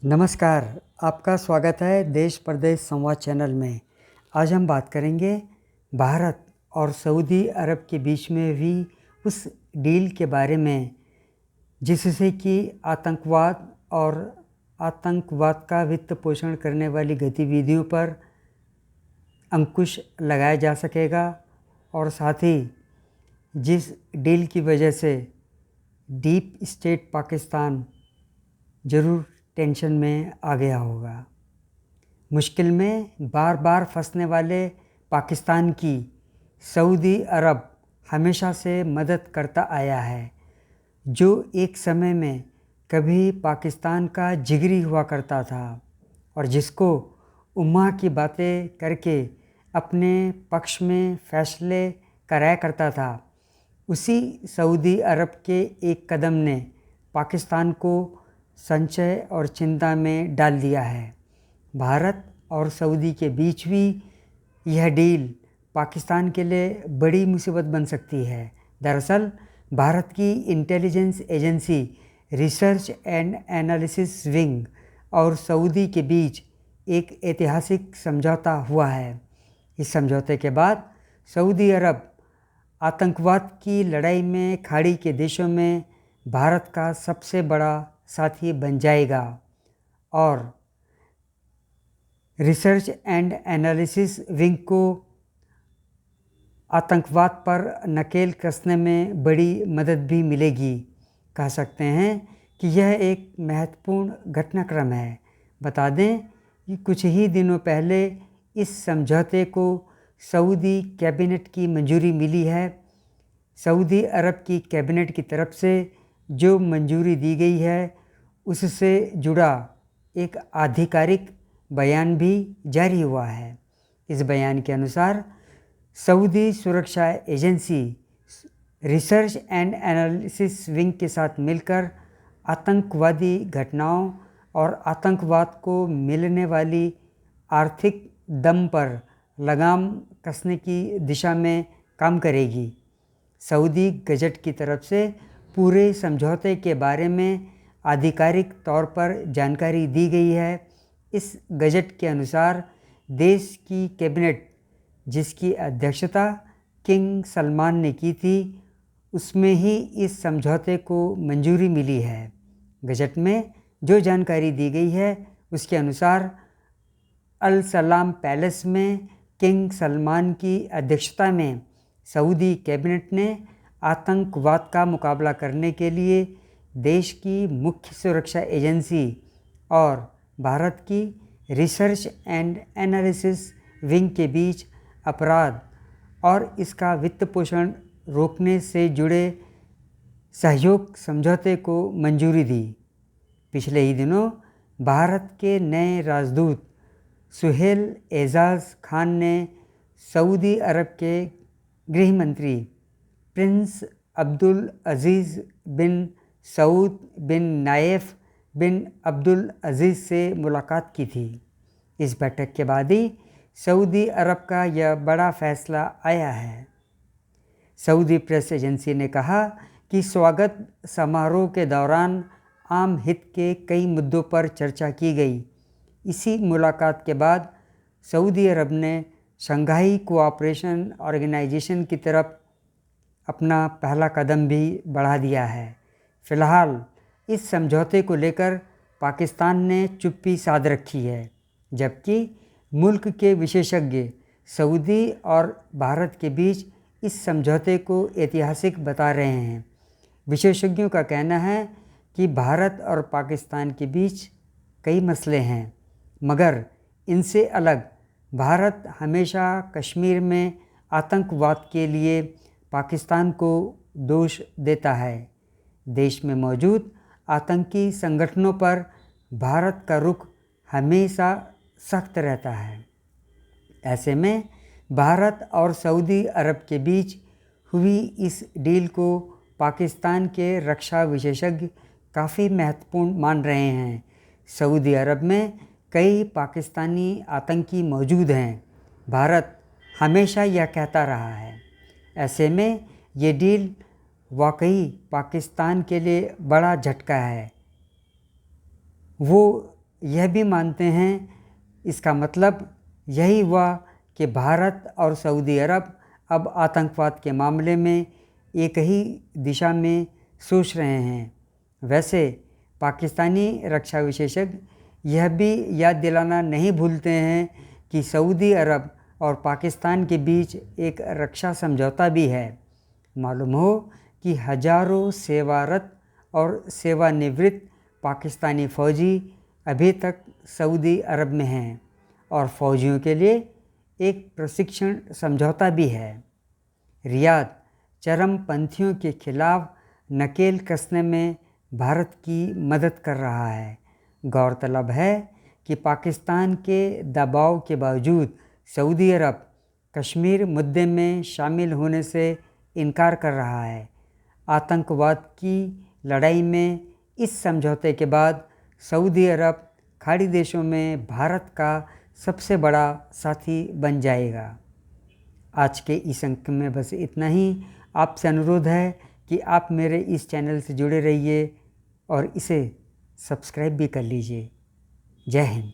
नमस्कार, आपका स्वागत है देश प्रदेश संवाद चैनल में। आज हम बात करेंगे भारत और सऊदी अरब के बीच में हुई उस डील के बारे में जिससे कि आतंकवाद का वित्त पोषण करने वाली गतिविधियों पर अंकुश लगाया जा सकेगा और साथ ही जिस डील की वजह से डीप स्टेट पाकिस्तान ज़रूर टेंशन में आ गया होगा। मुश्किल में बार बार फंसने वाले पाकिस्तान की सऊदी अरब हमेशा से मदद करता आया है, जो एक समय में कभी पाकिस्तान का जिगरी हुआ करता था और जिसको उम्मा की बातें करके अपने पक्ष में फैसले कराया करता था। उसी सऊदी अरब के एक कदम ने पाकिस्तान को संशय और चिंता में डाल दिया है। भारत और सऊदी के बीच भी यह डील पाकिस्तान के लिए बड़ी मुसीबत बन सकती है। दरअसल भारत की intelligence agency research and analysis wing और सऊदी के बीच एक ऐतिहासिक समझौता हुआ है। इस समझौते के बाद सऊदी अरब आतंकवाद की लड़ाई में खाड़ी के देशों में भारत का सबसे बड़ा साथी बन जाएगा और रिसर्च एंड एनालिसिस विंग को आतंकवाद पर नकेल कसने में बड़ी मदद भी मिलेगी। कह सकते हैं कि यह एक महत्वपूर्ण घटनाक्रम है। बता दें कि कुछ ही दिनों पहले इस समझौते को सऊदी कैबिनेट की मंजूरी मिली है। सऊदी अरब की कैबिनेट की तरफ से जो मंजूरी दी गई है उससे जुड़ा एक आधिकारिक बयान भी जारी हुआ है। इस बयान के अनुसार सऊदी सुरक्षा agency research and analysis wing के साथ मिलकर आतंकवादी घटनाओं और आतंकवाद को मिलने वाली आर्थिक दम पर लगाम कसने की दिशा में काम करेगी। सऊदी गजट की तरफ से पूरे समझौते के बारे में आधिकारिक तौर पर जानकारी दी गई है। इस गजट के अनुसार देश की कैबिनेट, जिसकी अध्यक्षता किंग सलमान ने की थी, उसमें ही इस समझौते को मंजूरी मिली है। गजट में जो जानकारी दी गई है उसके अनुसार अल सलाम पैलेस में किंग सलमान की अध्यक्षता में सऊदी कैबिनेट ने आतंकवाद का मुकाबला करने के लिए देश की मुख्य सुरक्षा एजेंसी और भारत की रिसर्च एंड एनालिसिस विंग के बीच अपराध और इसका वित्त पोषण रोकने से जुड़े सहयोग समझौते को मंजूरी दी। पिछले ही दिनों भारत के नए राजदूत सुहेल एजाज खान ने सऊदी अरब के गृह मंत्री प्रिंस अब्दुल अजीज़ बिन सऊद बिन नायफ बिन अब्दुल अजीज़ से मुलाकात की थी। इस बैठक के बाद ही सऊदी अरब का यह बड़ा फैसला आया है। सऊदी प्रेस एजेंसी ने कहा कि स्वागत समारोह के दौरान आम हित के कई मुद्दों पर चर्चा की गई। इसी मुलाकात के बाद सऊदी अरब ने शंघाई कोऑपरेशन ऑर्गेनाइजेशन की तरफ अपना पहला कदम भी बढ़ा दिया है। फ़िलहाल इस समझौते को लेकर पाकिस्तान ने चुप्पी साध रखी है, जबकि मुल्क के विशेषज्ञ सऊदी और भारत के बीच इस समझौते को ऐतिहासिक बता रहे हैं। विशेषज्ञों का कहना है कि भारत और पाकिस्तान के बीच कई मसले हैं, मगर इनसे अलग भारत हमेशा कश्मीर में आतंकवाद के लिए पाकिस्तान को दोष देता है। देश में मौजूद आतंकी संगठनों पर भारत का रुख हमेशा सख्त रहता है। ऐसे में भारत और सऊदी अरब के बीच हुई इस डील को पाकिस्तान के रक्षा विशेषज्ञ काफ़ी महत्वपूर्ण मान रहे हैं। सऊदी अरब में कई पाकिस्तानी आतंकी मौजूद हैं, भारत हमेशा यह कहता रहा है। ऐसे में ये डील वाकई पाकिस्तान के लिए बड़ा झटका है। वो यह भी मानते हैं। इसका मतलब यही हुआ कि भारत और सऊदी अरब अब आतंकवाद के मामले में एक ही दिशा में सोच रहे हैं। वैसे पाकिस्तानी रक्षा विशेषज्ञ यह भी याद दिलाना नहीं भूलते हैं कि सऊदी अरब और पाकिस्तान के बीच एक रक्षा समझौता भी है। मालूम हो कि हजारों सेवारत और सेवानिवृत्त पाकिस्तानी फ़ौजी अभी तक सऊदी अरब में हैं और फ़ौजियों के लिए एक प्रशिक्षण समझौता भी है। रियाद चरमपंथियों के खिलाफ नकेल कसने में भारत की मदद कर रहा है। गौरतलब है कि पाकिस्तान के दबाव के बावजूद सऊदी अरब कश्मीर मुद्दे में शामिल होने से इनकार कर रहा है। आतंकवाद की लड़ाई में इस समझौते के बाद सऊदी अरब खाड़ी देशों में भारत का सबसे बड़ा साथी बन जाएगा। आज के इस अंक में बस इतना ही। आपसे अनुरोध है कि आप मेरे इस चैनल से जुड़े रहिए और इसे सब्सक्राइब भी कर लीजिए। जय हिंद।